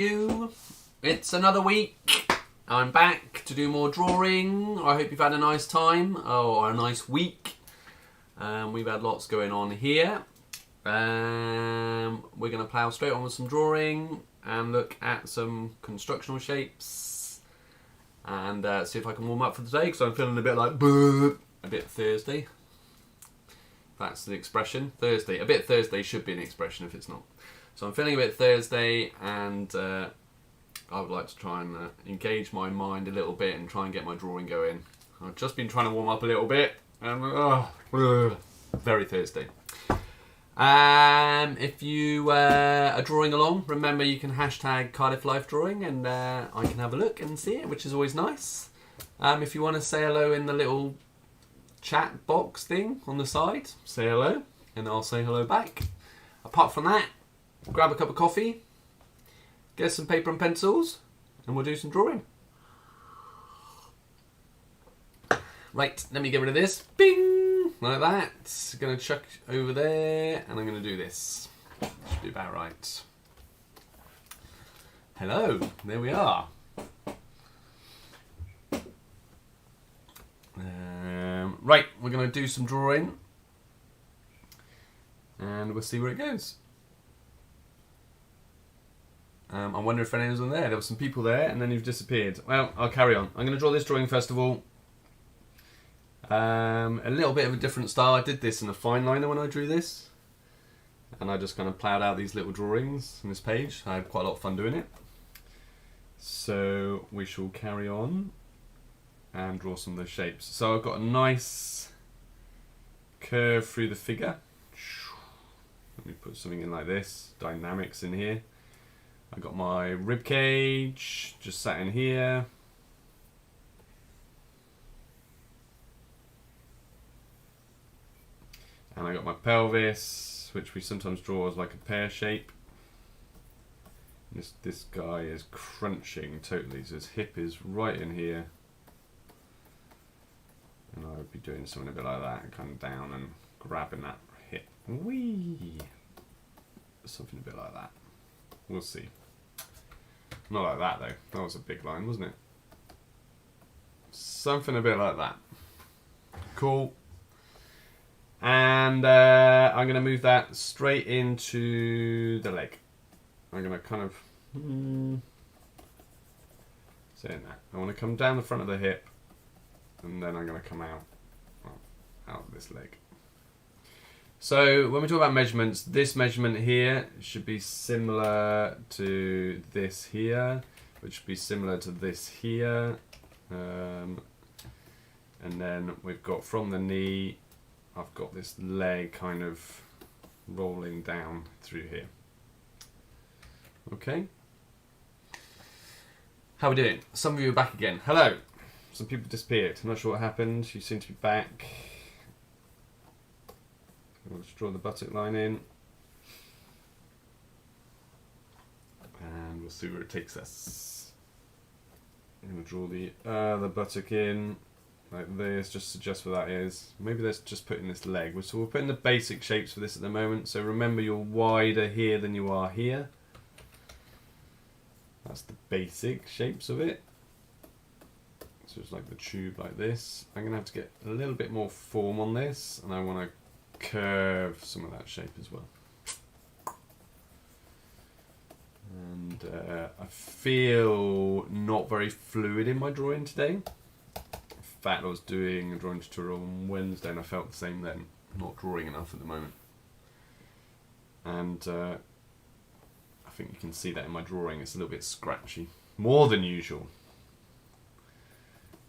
It's another week. I'm back to do more drawing. I hope you've had a nice time or a nice week. We've had lots going on here. We're going to plough straight on with some drawing and look at some constructional shapes and see if I can warm up for the day, because I'm feeling a bit like a bit Thursday. That's the expression. Thursday. A bit Thursday should be an expression if it's not. So I'm feeling a bit Thursday, and I would like to try and engage my mind a little bit and try and get my drawing going. I've just been trying to warm up a little bit, and very Thursday. If you are drawing along, remember you can hashtag Cardiff Life Drawing, and I can have a look and see it, which is always nice. If you want to say hello in the little chat box thing on the side, say hello, and I'll say hello back. Apart from that, grab a cup of coffee, get some paper and pencils, and we'll do some drawing. Right, let me get rid of this. Bing! Like that. Going to chuck over there, and I'm going to do this. Should be about right. Hello, there we are. Right, we're going to do some drawing, and we'll see where it goes. I wonder if anyone's on there. There were some people there, and then you've disappeared. Well, I'll carry on. I'm going to draw this drawing first of all. A little bit of a different style. I did this in a fine liner when I drew this, and I just kind of ploughed out these little drawings on this page. I had quite a lot of fun doing it. So we shall carry on and draw some of those shapes. So I've got a nice curve through the figure. Let me put something in like this. Dynamics in here. I got my rib cage just sat in here. And I got my pelvis, which we sometimes draw as like a pear shape. This guy is crunching totally, so his hip is right in here. And I would be doing something a bit like that, kind of down and grabbing that hip. Whee! Something a bit like that. We'll see. Not like that though. That was a big line, wasn't it? Something a bit like that. Cool. And I'm going to move that straight into the leg. I'm going to kind of saying that. I want to come down the front of the hip, and then I'm going to come out this leg. So when we talk about measurements, this measurement here should be similar to this here, which should be similar to this here. And then we've got from the knee, I've got this leg kind of rolling down through here. Okay. How are we doing? Some of you are back again. Hello. Some people disappeared. I'm not sure what happened. You seem to be back. We'll just draw the buttock line in. And we'll see where it takes us. I'm going to draw the buttock in like this, just suggest what that is. Maybe let's just put in this leg. So we're putting the basic shapes for this at the moment. So remember, you're wider here than you are here. That's the basic shapes of it. So it's like the tube like this. I'm going to have to get a little bit more form on this, and I want to curve some of that shape as well. And I feel not very fluid in my drawing today. In fact, I was doing a drawing tutorial on Wednesday and I felt the same then. I'm not drawing enough at the moment. And I think you can see that in my drawing. It's a little bit scratchy. More than usual.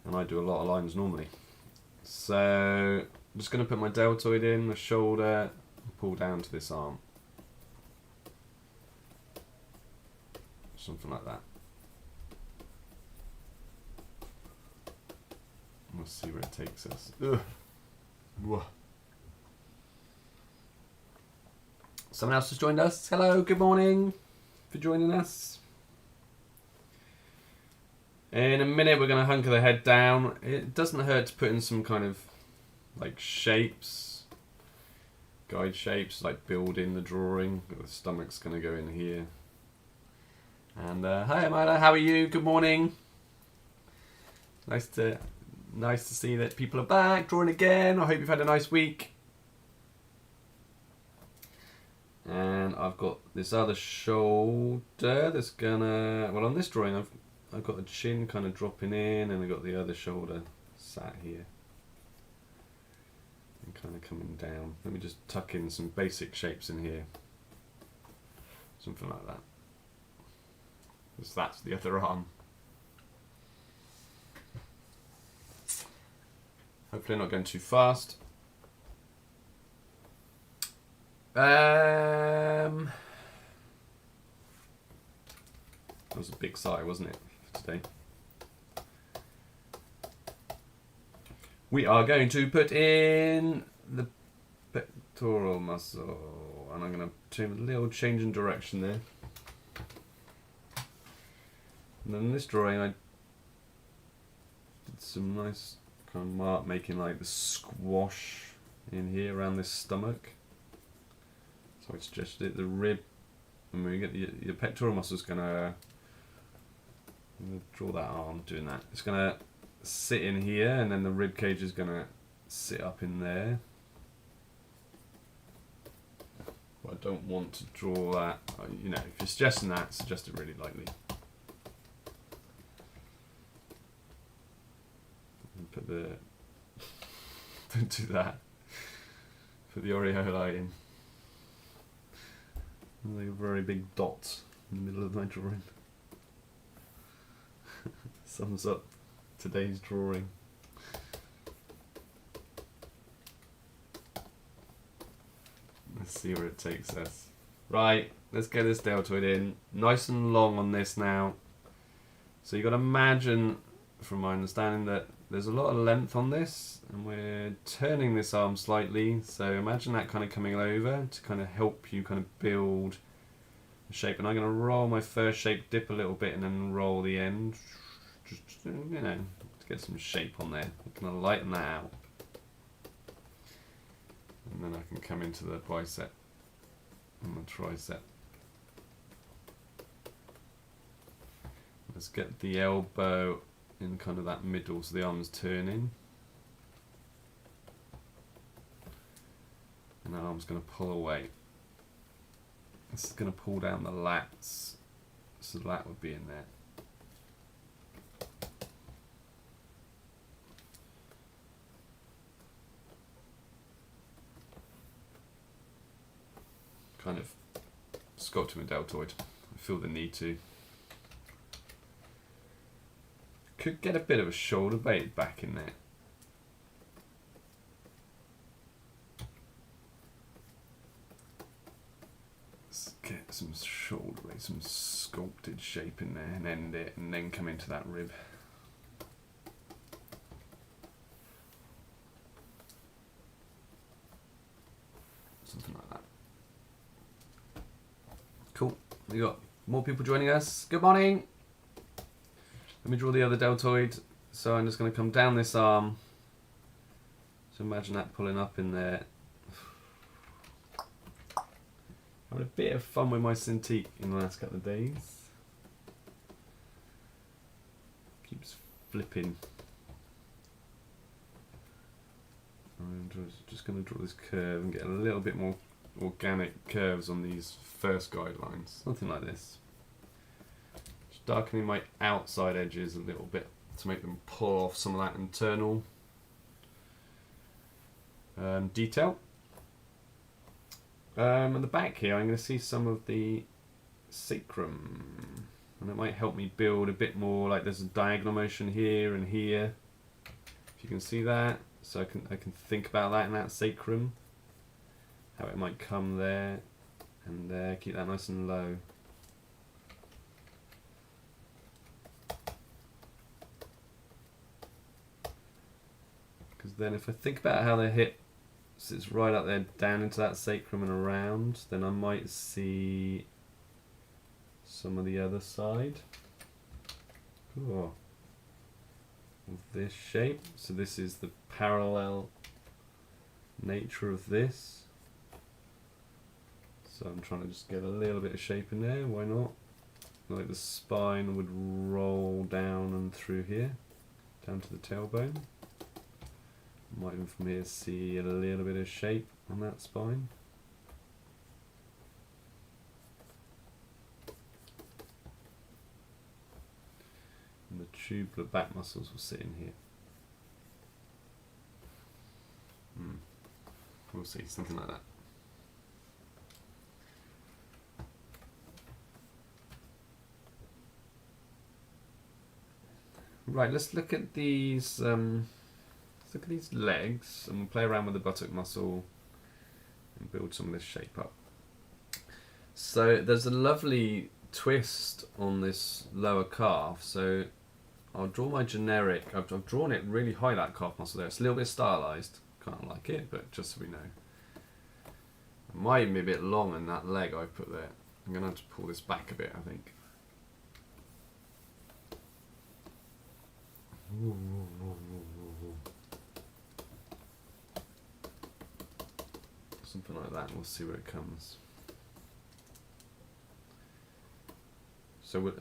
And I do a lot of lines normally. So I'm just going to put my deltoid in, the shoulder, and pull down to this arm. Something like that. We'll see where it takes us. Someone else has joined us. Hello, good morning for joining us. In a minute we're going to hunker the head down. It doesn't hurt to put in some kind of like shapes, guide shapes, like build in the drawing. The stomach's going to go in here. And hi Amanda, how are you? Good morning. Nice to see that people are back, drawing again. I hope you've had a nice week. And I've got this other shoulder that's gonna, well, on this drawing I've got the chin kind of dropping in, and I've got the other shoulder sat here and kind of coming down. Let me just tuck in some basic shapes in here. Something like that. Because that's the other arm. Hopefully not going too fast. That was a big sigh, wasn't it, for today? We are going to put in the pectoral muscle, and I'm going to do a little change in direction there. And then in this drawing I did some nice kind of mark making like the squash in here around this stomach. So I suggested it, the rib, and when we get your pectoral muscle is gonna, I'm gonna draw that arm doing that. It's gonna sit in here, and then the rib cage is gonna sit up in there. But I don't want to draw that. You know, if you're suggesting that, suggest it really lightly. And put the don't do that. Put the aureoli in. Like a very big dot in the middle of my drawing. Sums up today's drawing. Let's see where it takes us. Right, let's get this deltoid in. Nice and long on this now. So you've got to imagine, from my understanding, that there's a lot of length on this, and we're turning this arm slightly, so imagine that kind of coming over to kind of help you kind of build the shape. And I'm going to roll my first shape, dip a little bit, and then roll the end, just, you know, to get some shape on there. I'm going to lighten that out, and then I can come into the bicep and the tricep. Let's get the elbow in kind of that middle, so the arm is turning, and that arm's going to pull away. This is going to pull down the lats, so the lat would be in there. Kind of sculpting a deltoid. I feel the need to. Could get a bit of a shoulder blade back in there. Let's get some shoulder blade, some sculpted shape in there, and end it, and then come into that rib. Something like that. Cool. We got more people joining us. Good morning. Let me draw the other deltoid. So I'm just going to come down this arm. So imagine that pulling up in there. Having a bit of fun with my Cintiq in the last couple of days. Keeps flipping. I'm just going to draw this curve and get a little bit more organic curves on these first guidelines. Something like this. Darkening my outside edges a little bit to make them pull off some of that internal detail. At the back here I'm going to see some of the sacrum, and it might help me build a bit more, like there's a diagonal motion here and here, if you can see that, so I can think about that in that sacrum, how it might come there and there, keep that nice and low. Because then if I think about how the hip sits right up there down into that sacrum and around, then I might see some of the other side. Cool. Of this shape. So this is the parallel nature of this. So I'm trying to just get a little bit of shape in there, why not? looking like the spine would roll down and through here, down to the tailbone. Might even from here see a little bit of shape on that spine. And the tubular back muscles will sit in here. We'll see, something like that. Right, let's look at these. Let's look at these legs, and we'll play around with the buttock muscle and build some of this shape up. So there's a lovely twist on this lower calf. So I'll draw my generic. I've drawn it really high, that calf muscle there. It's a little bit stylized. Kind of like it, but just so we know. It might even be a bit long in that leg I put there. I'm going to have to pull this back a bit, I think. Something like that, and we'll see where it comes. So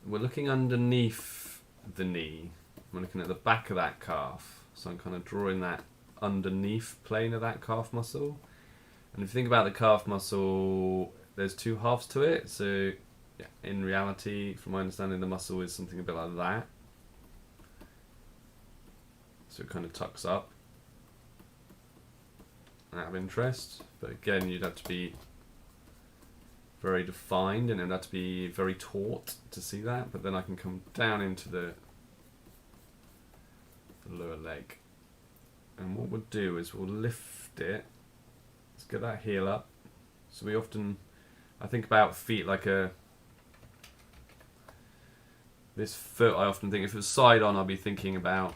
we're looking underneath the knee. We're looking at the back of that calf. So I'm kind of drawing that underneath plane of that calf muscle. And if you think about the calf muscle, there's two halves to it. So yeah, in reality, from my understanding, the muscle is something a bit like that. So it kind of tucks up out of interest. But again, you'd have to be very defined, and it'd have to be very taut to see that. But then I can come down into the lower leg. And what we'll do is we'll lift it. Let's get that heel up. So we often, I think about feet like this foot, I often think if it was side on, I'll be thinking about,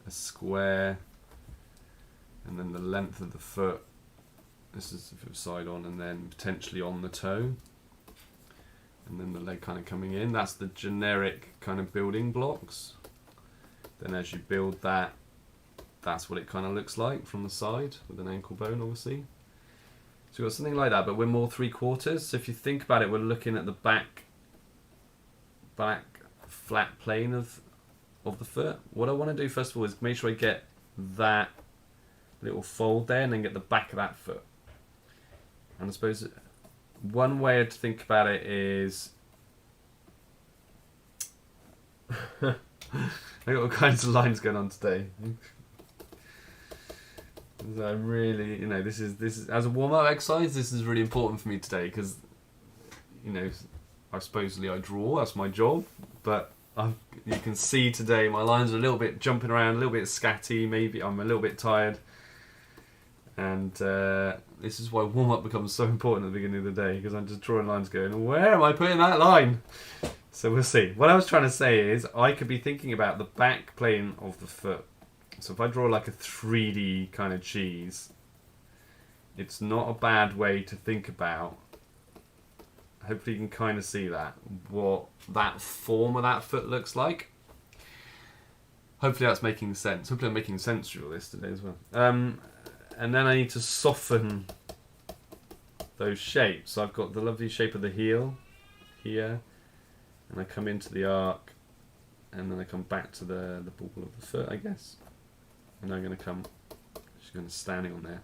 a square, and then the length of the foot. This is if it was side on, and then potentially on the toe. And then the leg kind of coming in. That's the generic kind of building blocks. Then as you build that, that's what it kind of looks like from the side, with an ankle bone obviously. So we've got something like that, but we're more 3/4. So if you think about it, we're looking at the back flat plane of the foot. What I want to do first of all is make sure I get that little fold there, and then get the back of that foot. And I suppose one way to think about it is I got all kinds of lines going on today. So really, this is as a warm-up exercise. This is really important for me today because, I supposedly I draw. That's my job, but you can see today my lines are a little bit jumping around, a little bit scatty. Maybe I'm a little bit tired, and this is why warm-up becomes so important at the beginning of the day, because I'm just drawing lines, going, where am I putting that line? So we'll see. What I was trying to say is I could be thinking about the back plane of the foot. So if I draw like a 3D kind of cheese, it's not a bad way to think about. Hopefully you can kind of see that, what that form of that foot looks like. Hopefully that's making sense. Hopefully I'm making sense through all this today as well. And then I need to soften those shapes. So I've got the lovely shape of the heel here, and I come into the arc, and then I come back to the ball of the foot, I guess. And I'm going to come, just going to standing on there,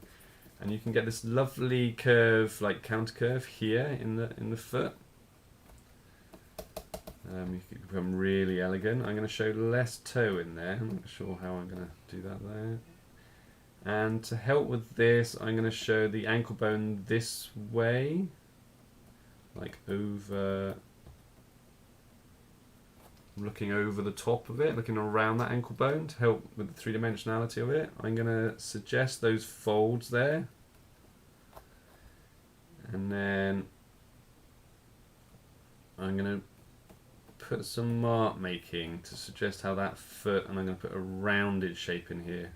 and you can get this lovely curve, like counter curve here in the foot. You can become really elegant. I'm going to show less toe in there. I'm not sure how I'm going to do that there. And to help with this, I'm going to show the ankle bone this way, like over. Looking over the top of it, looking around that ankle bone to help with the three-dimensionality of it. I'm going to suggest those folds there. And then I'm going to put some mark making to suggest how that foot, and I'm going to put a rounded shape in here.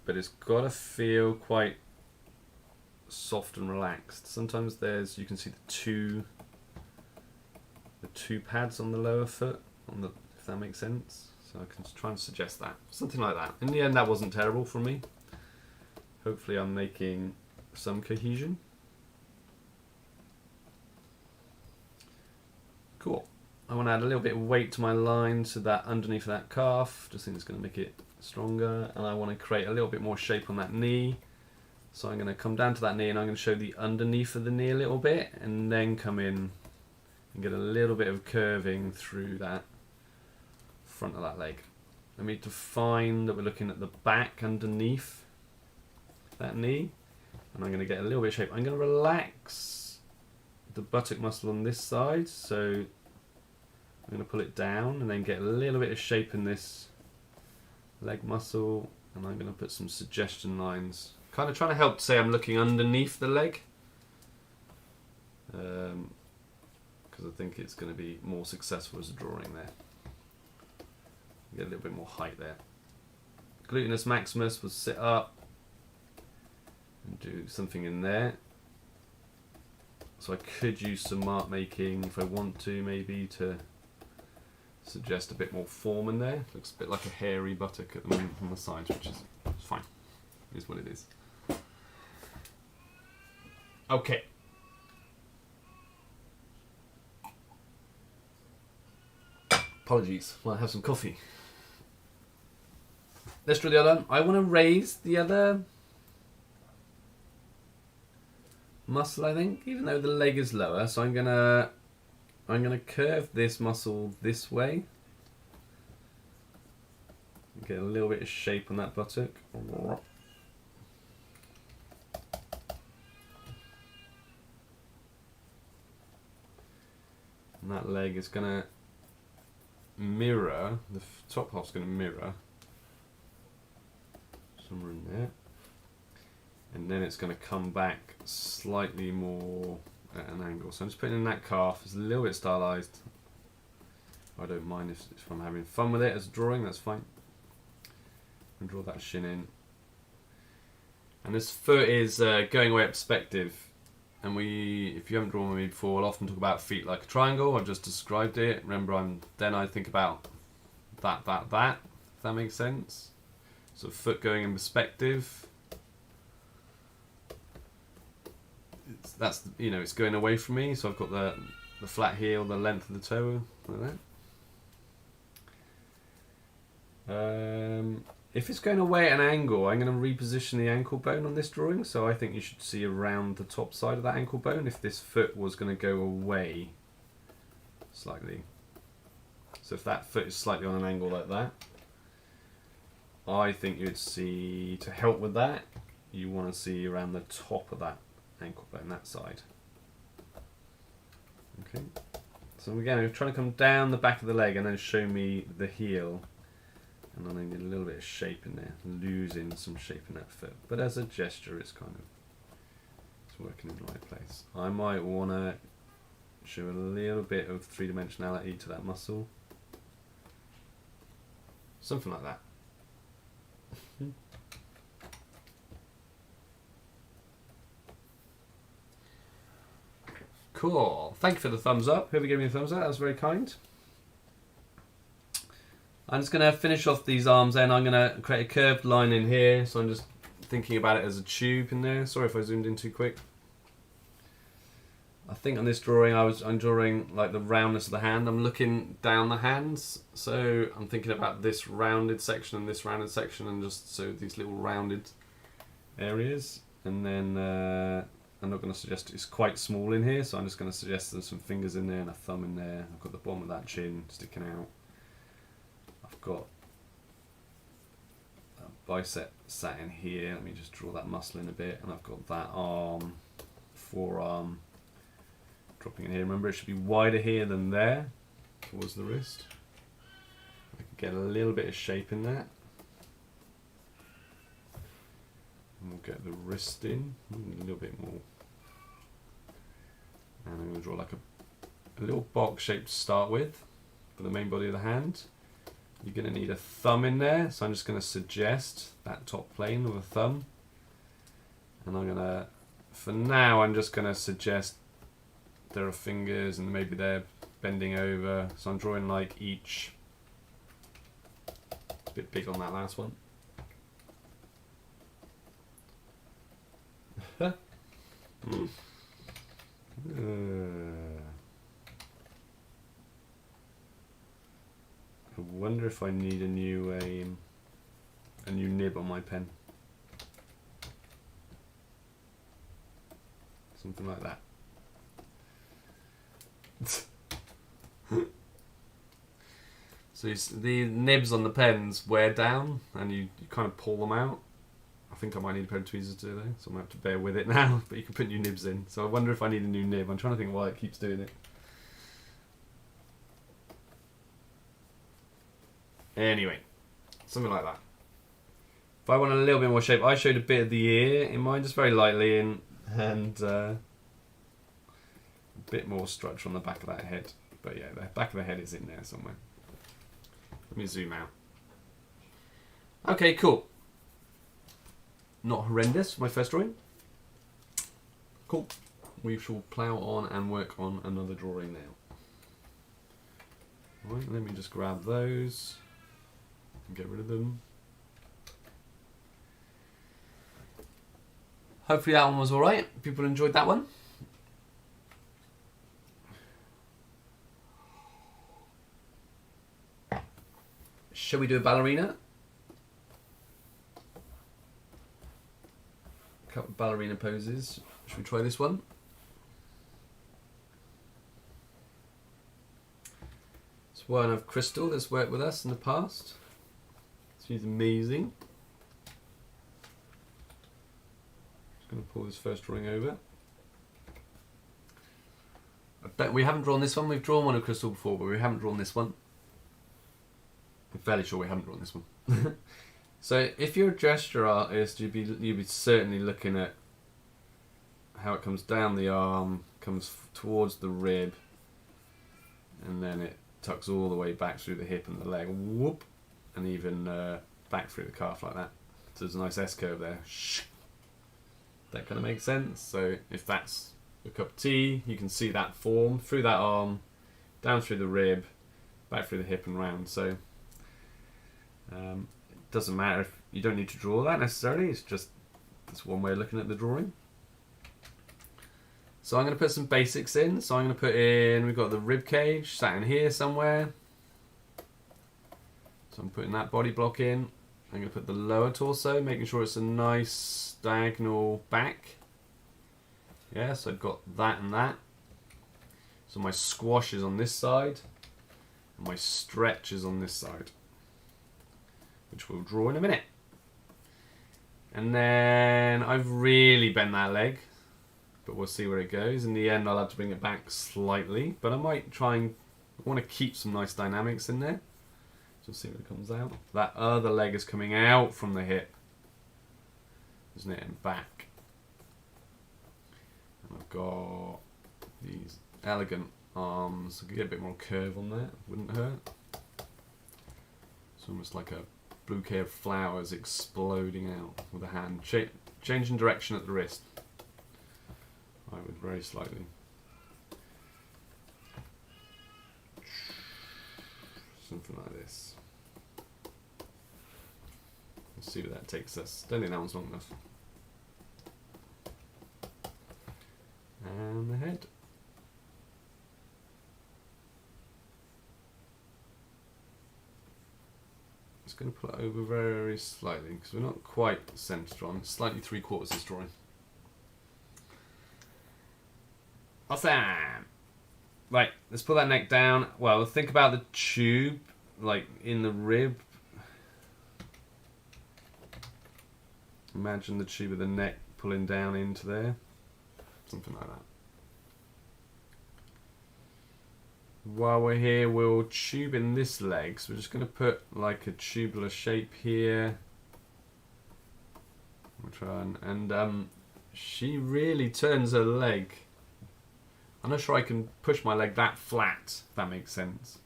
But it's got to feel quite soft and relaxed. Sometimes you can see the two pads on the lower foot, if that makes sense. So I can try and suggest that. Something like that. In the end, that wasn't terrible for me. Hopefully I'm making some cohesion. Cool. I want to add a little bit of weight to my line to that underneath of that calf. Just think it's going to make it stronger. And I want to create a little bit more shape on that knee. So I'm going to come down to that knee and I'm going to show the underneath of the knee a little bit. And then come in and get a little bit of curving through that front of that leg. Let me define that we're looking at the back underneath that knee. And I'm going to get a little bit of shape. I'm going to relax the buttock muscle on this side. So I'm going to pull it down and then get a little bit of shape in this leg muscle. And I'm going to put some suggestion lines. Kind of trying to help to say I'm looking underneath the leg. Because I think it's going to be more successful as a drawing there. Get a little bit more height there. Gluteus maximus will sit up and do something in there. So I could use some mark making if I want to, maybe to suggest a bit more form in there. Looks a bit like a hairy buttock at the moment on the sides, which is fine. It is what it is. Okay. Apologies, well, I have some coffee. Let's draw the other one. I want to raise the other muscle, I think, even though the leg is lower. So I'm gonna curve this muscle this way. Get a little bit of shape on that buttock. And that leg is gonna mirror, the top half's gonna mirror somewhere in there, and then it's going to come back slightly more at an angle. So I'm just putting in that calf. It's a little bit stylized. I don't mind if I'm having fun with it as a drawing, that's fine. And draw that shin in. And this foot is going away at perspective. And if you haven't drawn with me before, we'll often talk about feet like a triangle. I've just described it. Remember, then I think about that, if that makes sense. So foot going in perspective. It's going away from me. So I've got the flat heel, the length of the toe, like that. If it's going away at an angle, I'm going to reposition the ankle bone on this drawing. So I think you should see around the top side of that ankle bone if this foot was going to go away slightly. So if that foot is slightly on an angle like that, I think you'd see, to help with that, you want to see around the top of that ankle bone, that side. Okay. So again, I'm trying to come down the back of the leg and then show me the heel. And then I get a little bit of shape in there, losing some shape in that foot. But as a gesture, it's working in the right place. I might want to show a little bit of three-dimensionality to that muscle. Something like that. Cool. Thank you for the thumbs up. Whoever gave me a thumbs up, that was very kind. I'm just going to finish off these arms then. I'm going to create a curved line in here. So I'm just thinking about it as a tube in there. Sorry if I zoomed in too quick. I think on this drawing I'm drawing like the roundness of the hand. I'm looking down the hands. So I'm thinking about this rounded section and this rounded section, and just so these little rounded areas. And then I'm not going to suggest it's quite small in here, so I'm just going to suggest there's some fingers in there and a thumb in there. I've got the bottom of that chin sticking out. I've got a bicep sat in here. Let me just draw that muscle in a bit. And I've got that arm, forearm dropping in here. Remember, it should be wider here than there towards the wrist. I can get a little bit of shape in that. And we'll get the wrist in a little bit more. And I'm going to draw like a little box shape to start with for the main body of the hand. You're going to need a thumb in there, so I'm just going to suggest that top plane of a thumb. And I'm going to, for now, I'm just going to suggest there are fingers and maybe they're bending over. So I'm drawing like each. It's a bit big on that last one. if I need a new nib on my pen. Something like that. So the nibs on the pens wear down, and you kind of pull them out. I think I might need a pair of tweezers to do though, so I might have to bear with it now. But you can put new nibs in. So I wonder if I need a new nib. I'm trying to think why it keeps doing it. Anyway, something like that. If I want a little bit more shape, I showed a bit of the ear in mine, just very lightly, and a bit more structure on the back of that head. But yeah, the back of the head is in there somewhere. Let me zoom out. Okay, cool. Not horrendous for my first drawing. Cool. We shall plough on and work on another drawing now. Alright, let me just grab those and get rid of them. Hopefully that one was alright. People enjoyed that one. Shall we do a ballerina? A couple of ballerina poses. Should we try this one? It's one of Crystal that's worked with us in the past. She's amazing. Just going to pull this first drawing over. I bet we haven't drawn this one. We've drawn one of Crystal before, but we haven't drawn this one. I'm fairly sure we haven't drawn this one. So if you're a gesture artist, you'd be certainly looking at how it comes down the arm, comes towards the rib, and then it tucks all the way back through the hip and the leg, whoop, and even back through the calf like that. So there's a nice S-curve there. That kind of makes sense. So if that's a cup of tea, you can see that form through that arm, down through the rib, back through the hip and round. So it doesn't matter if you don't need to draw that necessarily. It's just that's one way of looking at the drawing. So I'm going to put some basics in. So I'm going to put in, we've got the rib cage sat in here somewhere. So I'm putting that body block in. I'm going to put the lower torso, making sure it's a nice diagonal back. Yeah, so I've got that and that. So my squash is on this side, and my stretch is on this side, which we'll draw in a minute. And then I've really bent that leg, but we'll see where it goes. In the end, I'll have to bring it back slightly, but I might try and, I want to keep some nice dynamics in there. So see what it comes out. That other leg is coming out from the hip, isn't it, and back. And I've got these elegant arms. I could get a bit more curve on there, wouldn't hurt. It's almost like a bouquet of flowers exploding out with a hand. Changing direction at the wrist. I would very slightly. Something like this. Let's see where that takes us. Don't think that one's long enough. And the head. Just going to pull it over very slightly because we're not quite centered on. Slightly 3/4 this drawing. Awesome! Right, let's pull that neck down. Well, think about the tube, like in the rib. Imagine the tube of the neck pulling down into there. Something like that. While we're here, we'll tube in this leg. So we're just going to put like a tubular shape here. We'll try and she really turns her leg. I'm not sure I can push my leg that flat, if that makes sense.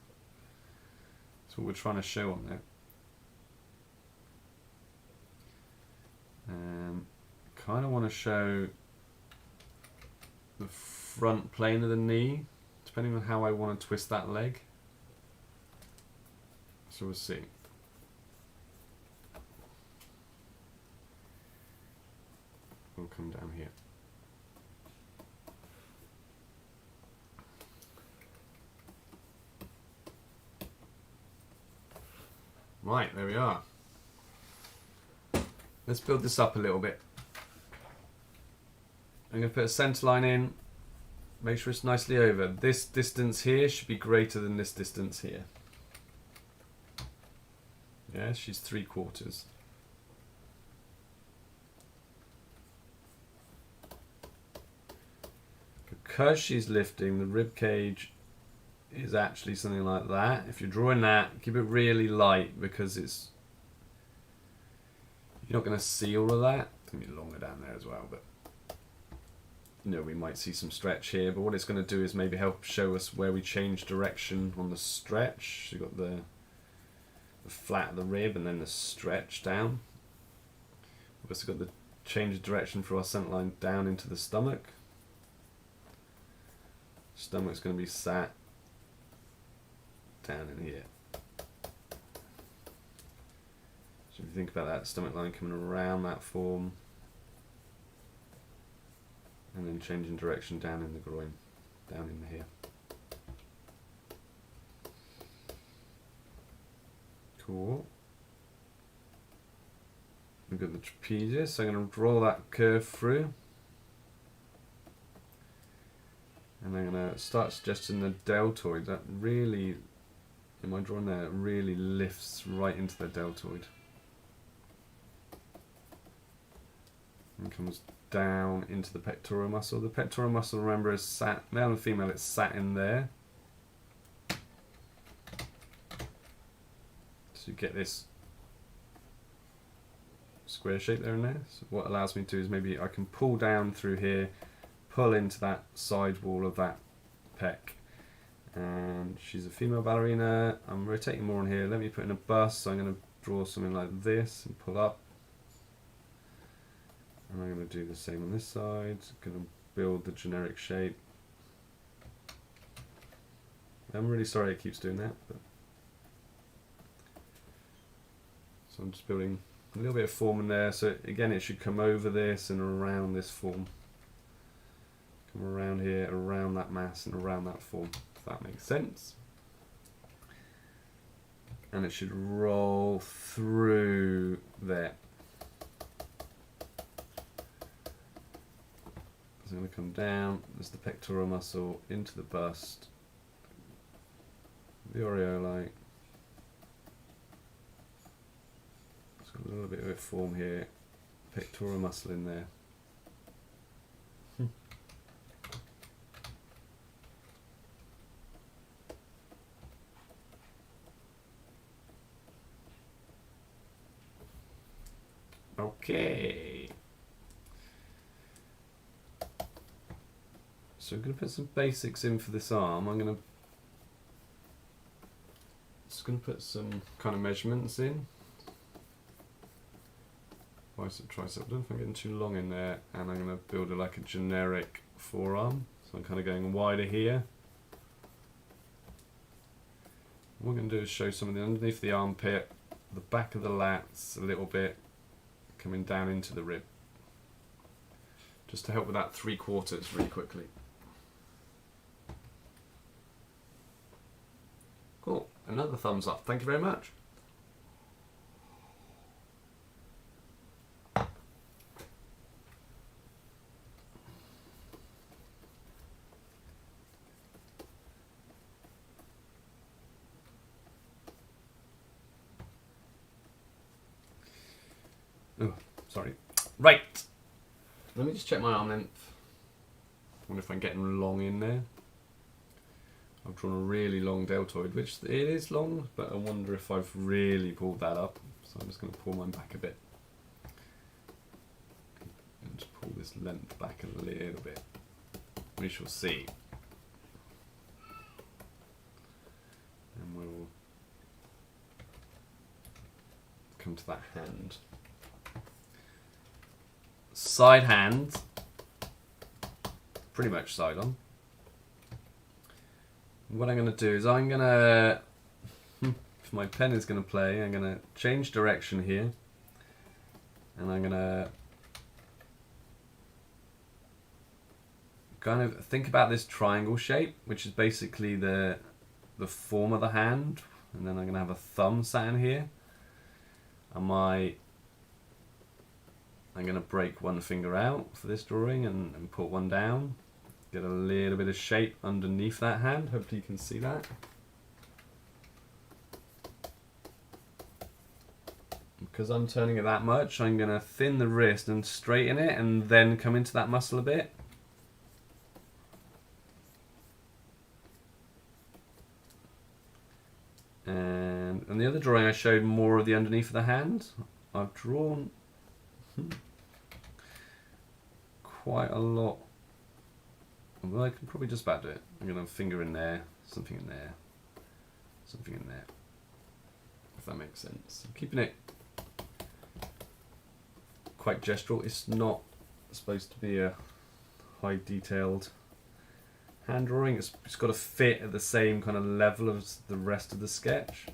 That's what we're trying to show on there. Kind of want to show the front plane of the knee, depending on how I want to twist that leg. So we'll see. We'll come down here. Right, there we are. Let's build this up a little bit. I'm going to put a centre line in. Make sure it's nicely over. This distance here should be greater than this distance here. Yeah, she's 3/4. Because she's lifting, the rib cage is actually something like that. If you're drawing that, keep it really light because it's you're not going to see all of that. It's going to be longer down there as well, but you know, we might see some stretch here. But what it's going to do is maybe help show us where we change direction on the stretch. So you've got the flat of the rib and then the stretch down. We've also got the change of direction for our centre line down into the stomach. Stomach's going to be sat down in here. So if you think about that stomach line coming around that form and then changing direction down in the groin, down in here. Cool. We've got the trapezius, so I'm going to draw that curve through. And I'm going to start suggesting the deltoid. That really, in my drawing there, it really lifts right into the deltoid. And comes down into the pectoral muscle. The pectoral muscle, remember, is sat, male and female, it's sat in there. So you get this square shape there and there. So what allows me to do is maybe I can pull down through here, pull into that side wall of that pec. And she's a female ballerina. I'm rotating more on here. Let me put in a bust. So I'm going to draw something like this and pull up. And I'm going to do the same on this side. Going to build the generic shape. I'm really sorry it keeps doing that. But so I'm just building a little bit of form in there. So again, it should come over this and around this form. Come around here, around that mass and around that form, if that makes sense. And it should roll through there. So I'm going to come down, there's the pectoral muscle, into the bust, the areolae. It's got a little bit of a form here, pectoral muscle in there. Okay. So I'm going to put some basics in for this arm. I'm going to put some kind of measurements in. Bicep, tricep. I don't know if I'm getting too long in there, and I'm going to build it like a generic forearm. So I'm kind of going wider here. What I'm going to do is show something underneath the armpit, the back of the lats a little bit, coming down into the rib. Just to help with that 3/4 really quickly. Cool. Another thumbs up. Thank you very much. Oh, sorry. Right. Let me just check my arm length. I wonder if I'm getting long in there. I've drawn a really long deltoid, which it is long, but I wonder if I've really pulled that up. So I'm just going to pull mine back a bit. And just pull this length back a little bit. We shall see. And we'll come to that hand. Side hand, pretty much side on. What I'm going to do is I'm going to, if my pen is going to play, I'm going to change direction here, and I'm going to kind of think about this triangle shape, which is basically the form of the hand, and then I'm going to have a thumb sat in here. I'm going to break one finger out for this drawing and put one down. Get a little bit of shape underneath that hand. Hopefully you can see that. Because I'm turning it that much, I'm going to thin the wrist and straighten it and then come into that muscle a bit. And on the other drawing I showed more of the underneath of the hand. I've drawn quite a lot. Well, I can probably just about do it. I'm going to have a finger in there, something in there, something in there. If that makes sense. I'm keeping it quite gestural. It's not supposed to be a high detailed hand drawing. It's got to fit at the same kind of level as the rest of the sketch.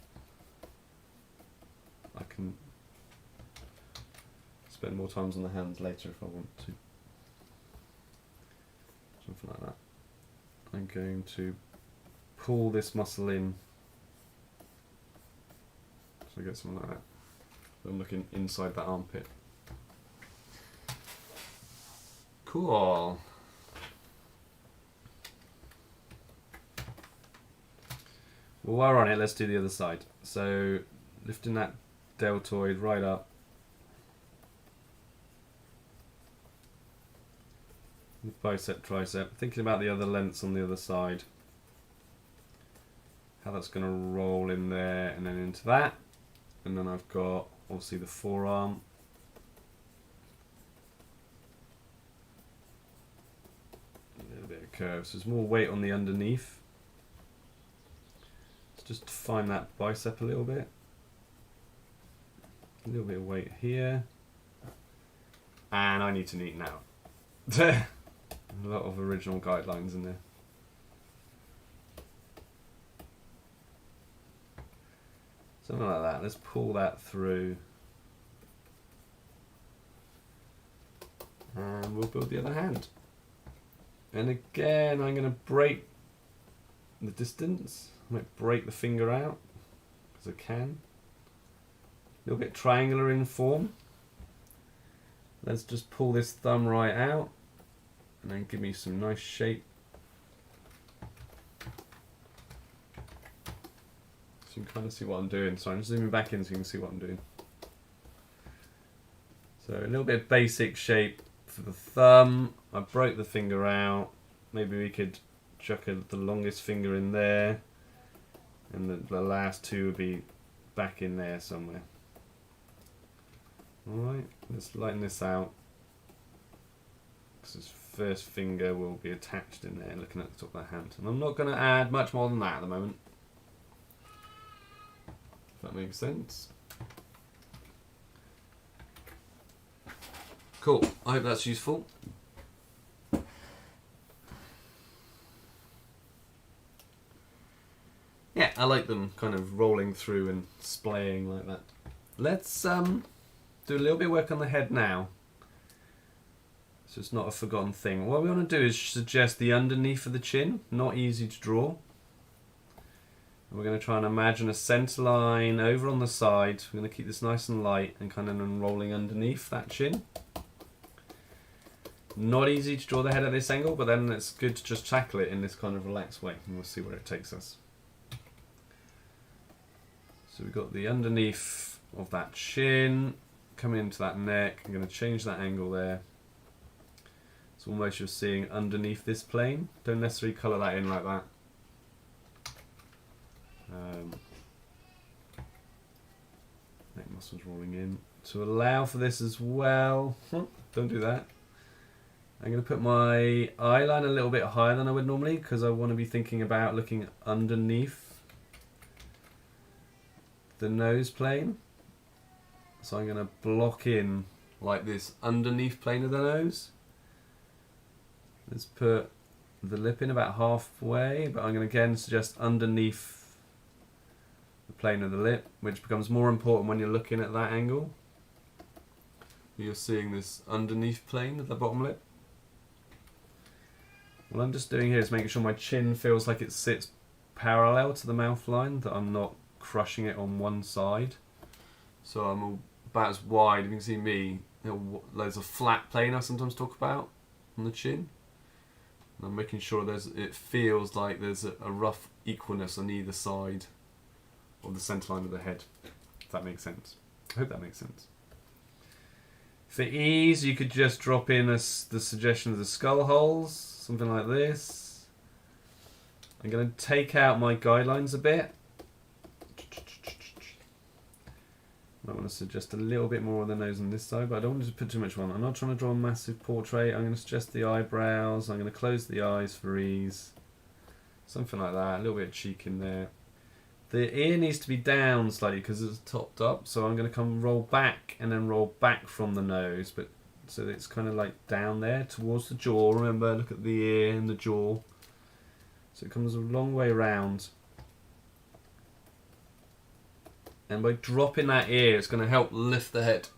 I can spend more times on the hands later if I want to. Something like that. I'm going to pull this muscle in. So I get something like that. I'm looking inside that armpit. Cool. Well, while we're on it, let's do the other side. So, lifting that deltoid right up. Bicep, tricep. Thinking about the other lengths on the other side. How that's going to roll in there and then into that. And then I've got, obviously, the forearm. Bit of curve, so there's more weight on the underneath. Let's just define that bicep a little bit. A little bit of weight here. And I need to neaten out. A lot of original guidelines in there. Something like that. Let's pull that through. And we'll build the other hand. And again, I'm going to break the distance. I might break the finger out, because I can. A little bit triangular in form. Let's just pull this thumb right out, and then give me some nice shape. So you can kind of see what I'm doing. So I'm zooming back in so you can see what I'm doing. So a little bit of basic shape for the thumb. I broke the finger out. Maybe we could chuck the longest finger in there, and the last two would be back in there somewhere. Alright, let's lighten this out, because this first finger will be attached in there looking at the top of the hand. And I'm not going to add much more than that at the moment. If that makes sense. Cool, I hope that's useful. Yeah, I like them kind of rolling through and splaying like that. Let's do a little bit of work on the head now. So it's not a forgotten thing. What we want to do is suggest the underneath of the chin, not easy to draw. We're going to try and imagine a centre line over on the side. We're going to keep this nice and light and kind of unrolling underneath that chin. Not easy to draw the head at this angle, but then it's good to just tackle it in this kind of relaxed way, and we'll see where it takes us. So we've got the underneath of that chin coming into that neck. I'm going to change that angle there. It's almost you're seeing underneath this plane. Don't necessarily colour that in like that. Neck muscles rolling in. To allow for this as well, don't do that. I'm going to put my eye line a little bit higher than I would normally, because I want to be thinking about looking underneath the nose plane. So I'm going to block in like this underneath plane of the nose. Let's put the lip in about halfway, but I'm going to again suggest underneath the plane of the lip, which becomes more important when you're looking at that angle. You're seeing this underneath plane of the bottom lip. What I'm just doing here is making sure my chin feels like it sits parallel to the mouth line, that I'm not crushing it on one side. So I'm about as wide. You can see me. There's a flat plane I sometimes talk about on the chin. And I'm making sure it feels like there's a rough equalness on either side of the centre line of the head. If that makes sense. I hope that makes sense. For ease, you could just drop in the suggestion of the skull holes, something like this. I'm going to take out my guidelines a bit. I want to suggest a little bit more of the nose on this side, but I don't want to put too much on. I'm not trying to draw a massive portrait. I'm going to suggest the eyebrows. I'm going to close the eyes for ease. Something like that. A little bit of cheek in there. The ear needs to be down slightly because it's topped up, so I'm going to come roll back and then roll back from the nose, but so that it's kind of like down there towards the jaw. Remember, look at the ear and the jaw. So it comes a long way around. And by dropping that ear, it's going to help lift the head.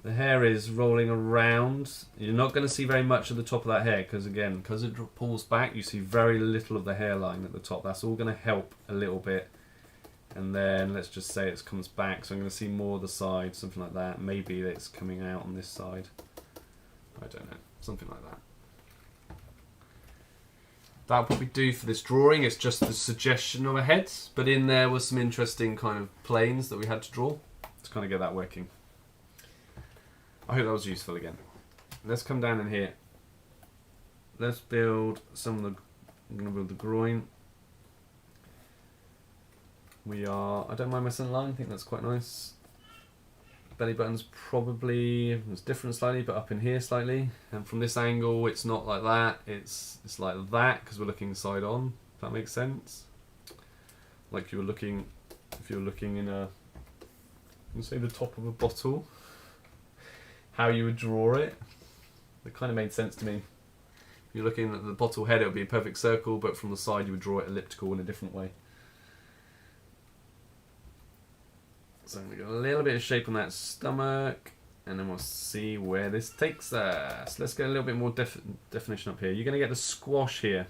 The hair is rolling around. You're not going to see very much of the top of that hair because, again, because it pulls back, you see very little of the hairline at the top. That's all going to help a little bit. And then let's just say it comes back, so I'm going to see more of the side, something like that. Maybe it's coming out on this side. I don't know, something like that. That'll probably do for this drawing. It's just the suggestion of a head, but in there was some interesting kind of planes that we had to draw to kind of get that working. I hope that was useful again. Let's come down in here. Let's build some of the... I'm going to build the groin. I don't mind my center line, I think that's quite nice. Belly button's probably, it's different slightly, but up in here slightly. And from this angle, it's not like that. It's like that because we're looking side on. If that makes sense. Like if you were looking in say the top of a bottle, how you would draw it. It kind of made sense to me. If you're looking at the bottle head, it would be a perfect circle, but from the side, you would draw it elliptical in a different way. So I'm going to get a little bit of shape on that stomach, and then we'll see where this takes us. Let's get a little bit more definition up here. You're going to get the squash here,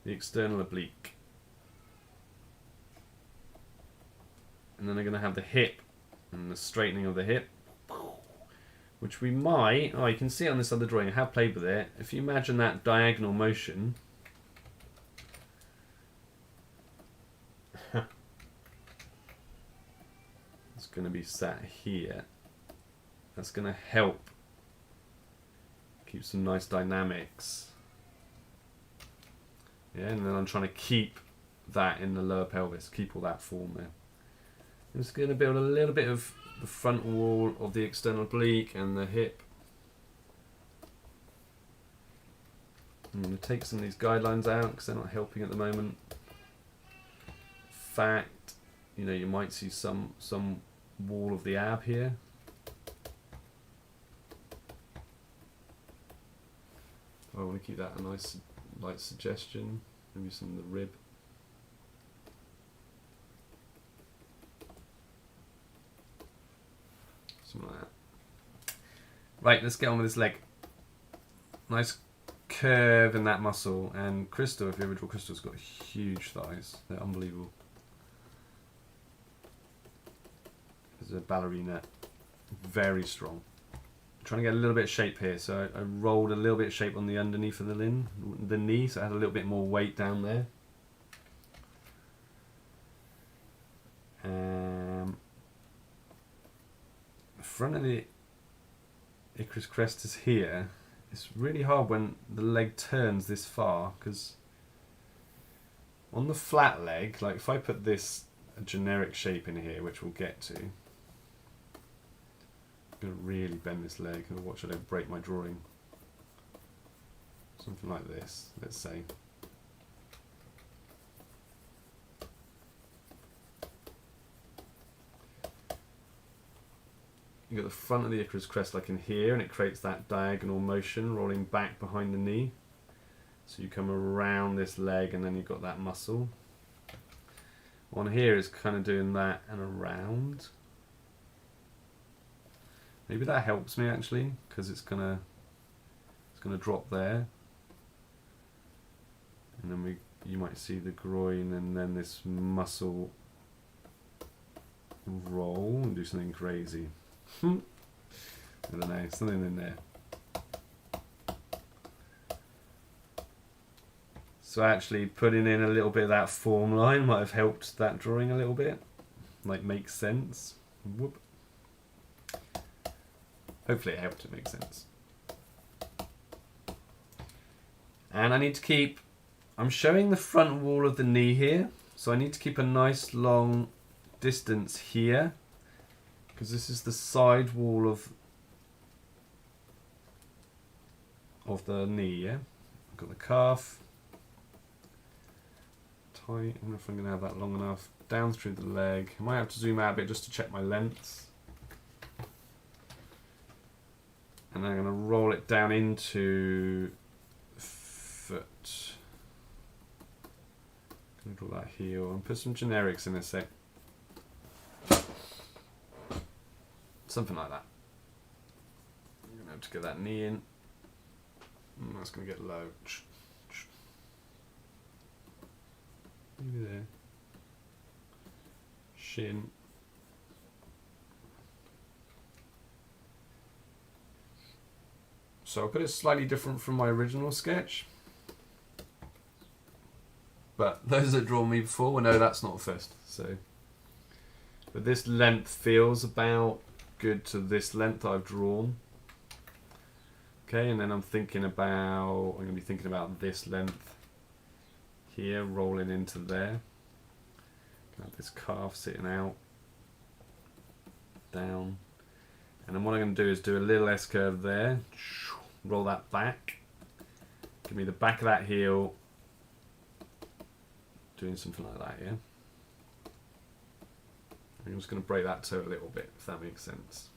the external oblique. And then I'm going to have the hip and the straightening of the hip, which we might, you can see it on this other drawing, I have played with it. If you imagine that diagonal motion, going to be sat here. That's going to help keep some nice dynamics. Yeah, and then I'm trying to keep that in the lower pelvis, keep all that form there. I'm just going to build a little bit of the front wall of the external oblique and the hip. I'm going to take some of these guidelines out because they're not helping at the moment. In fact, you might see some wall of the ab here. I want to keep that a nice light suggestion. Maybe some of the rib. Something like that. Right, let's get on with this leg. Nice curve in that muscle. And Crystal, if you ever draw Crystal's got huge thighs. They're unbelievable. As a ballerina, very strong. I'm trying to get a little bit of shape here, so I rolled a little bit of shape on the underneath of the knee, so I had a little bit more weight down there. The front of the Icarus crest is here. It's really hard when the leg turns this far, because on the flat leg, like if I put this generic shape in here, which we'll get to, I'm going to really bend this leg and watch I don't break my drawing. Something like this, let's say. You got the front of the Icarus crest like in here, and it creates that diagonal motion rolling back behind the knee. So you come around this leg and then you've got that muscle. On here is kind of doing that and around. Maybe that helps me actually, because it's gonna drop there, and then you might see the groin and then this muscle roll and do something crazy. I don't know, something in there. So actually putting in a little bit of that form line might have helped that drawing a little bit. Like, makes sense. Whoop. Hopefully it helped it make sense. And I need to keep, I'm showing the front wall of the knee here, so I need to keep a nice long distance here, because this is the side wall of the knee, yeah? I've got the calf. Tight, I don't know if I'm going to have that long enough. Down through the leg. I might have to zoom out a bit just to check my lengths. And I'm going to roll it down into foot. I'm going to draw that heel and put some generics in a sec. Something like that. I'm going to have to get that knee in. And that's going to get low. Maybe there. Shin. So I'll put it slightly different from my original sketch. But those that drawn me before will know that's not a fist. So, but this length feels about good to this length I've drawn. Okay, and then I'm going to be thinking about this length here, rolling into there. Have this calf sitting out, down, and then what I'm going to do is do a little S curve there, roll that back, give me the back of that heel, doing something like that, yeah? I'm just going to break that toe a little bit, if that makes sense.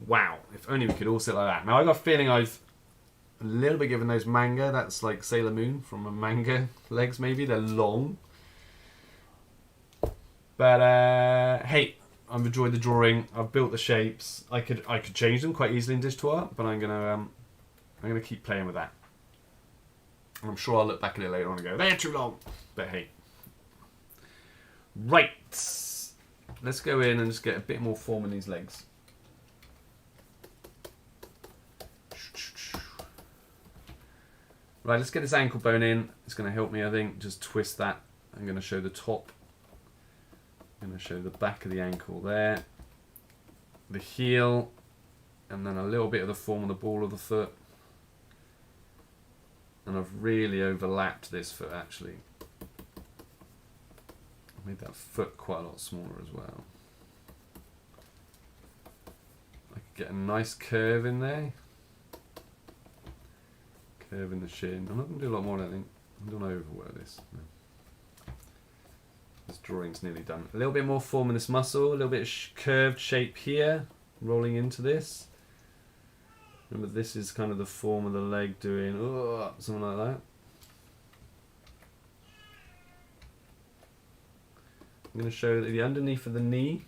Wow, if only we could all sit like that. Now I got a feeling I've a little bit given those manga, that's like Sailor Moon from a manga legs maybe, they're long. But hey, I've enjoyed the drawing. I've built the shapes. I could change them quite easily in digital art, but I'm gonna keep playing with that. And I'm sure I'll look back at it later on and go, they're too long. But hey, right. Let's go in and just get a bit more form in these legs. Right, let's get this ankle bone in. It's going to help me, I think. Just twist that. I'm going to show the top. I'm going to show the back of the ankle there. The heel. And then a little bit of the form of the ball of the foot. And I've really overlapped this foot, actually. I made that foot quite a lot smaller as well. I could get a nice curve in there. Curve in the shin. I'm not going to do a lot more, I think. I don't overwork this. No. This drawing's nearly done. A little bit more form in this muscle, a little bit of curved shape here, rolling into this. Remember, this is kind of the form of the leg doing something like that. I'm going to show the underneath of the knee.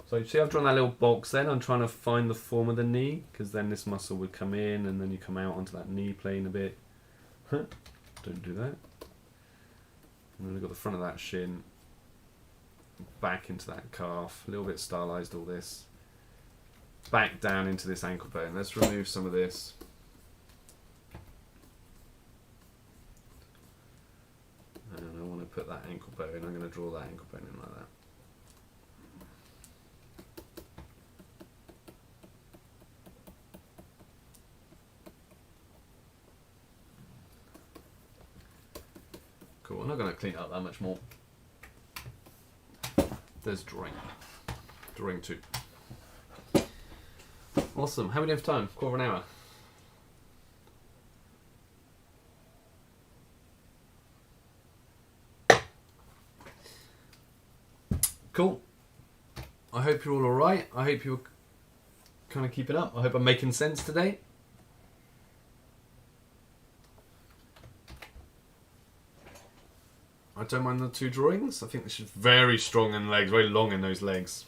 So you see I've drawn that little box then. I'm trying to find the form of the knee, because then this muscle would come in and then you come out onto that knee plane a bit. Don't do that. And then I've got the front of that shin, back into that calf, a little bit stylized all this. Back down into this ankle bone. Let's remove some of this. And I want to put that ankle bone, I'm going to draw that ankle bone in like that. Cool, I'm not going to clean it up that much more. There's drawing. Drawing 2. Awesome. How many have time? Quarter of an hour. Cool. I hope you're all alright. I hope you're kind of keeping up. I hope I'm making sense today. I don't mind the 2 drawings. I think this is very strong in the legs, very long in those legs.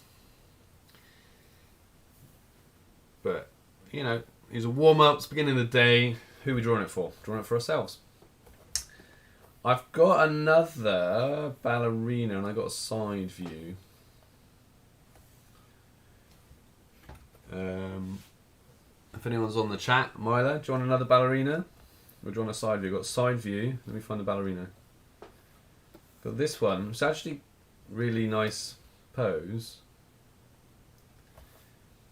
But, you know, these are warm-ups, beginning of the day. Who are we drawing it for? Drawing it for ourselves. I've got another ballerina and I got a side view. If anyone's on the chat, Myla, do you want another ballerina? Or do you want a side view? Got a side view. Let me find the ballerina. Got this one. It's actually really nice pose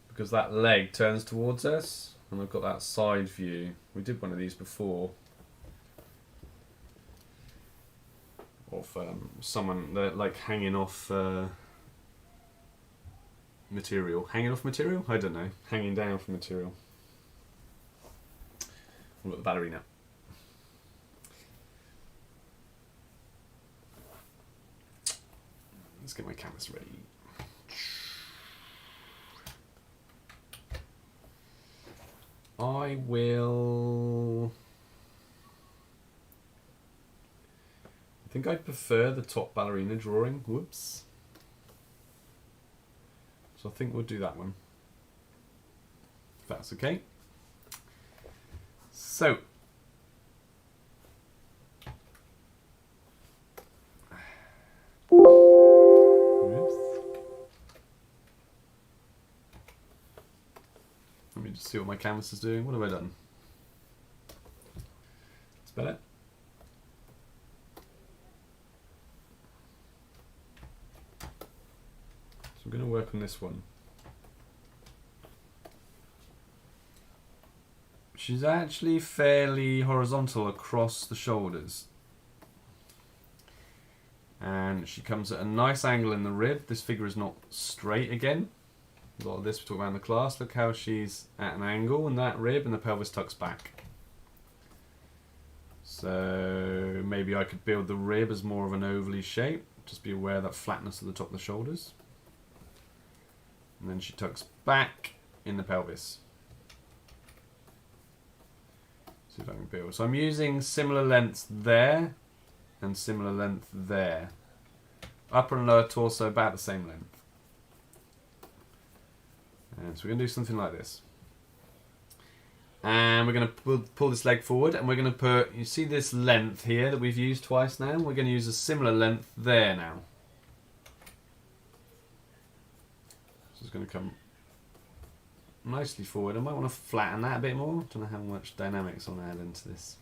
because that leg turns towards us, and I've got that side view. We did one of these before of someone like hanging off material. Hanging off material? I don't know. Hanging down from material. I've got the ballerina. Let's get my canvas ready. I think I prefer the top ballerina drawing. Whoops. So I think we'll do that one. If that's okay. So. Let me just see what my canvas is doing. What have I done? It's better. So I'm going to work on this one. She's actually fairly horizontal across the shoulders. And she comes at a nice angle in the rib. This figure is not straight again. A lot of this we talk about in the class. Look how she's at an angle in that rib and the pelvis tucks back. So maybe I could build the rib as more of an ovally shape. Just be aware of that flatness at the top of the shoulders. And then she tucks back in the pelvis. See if I can build. So I'm using similar lengths there and similar length there. Upper and lower torso about the same length. And so we're going to do something like this. And we're going to pull this leg forward and we're going to put, you see this length here that we've used twice now? We're going to use a similar length there now. So it's going to come nicely forward. I might want to flatten that a bit more. Don't know how much dynamics I want to add into this.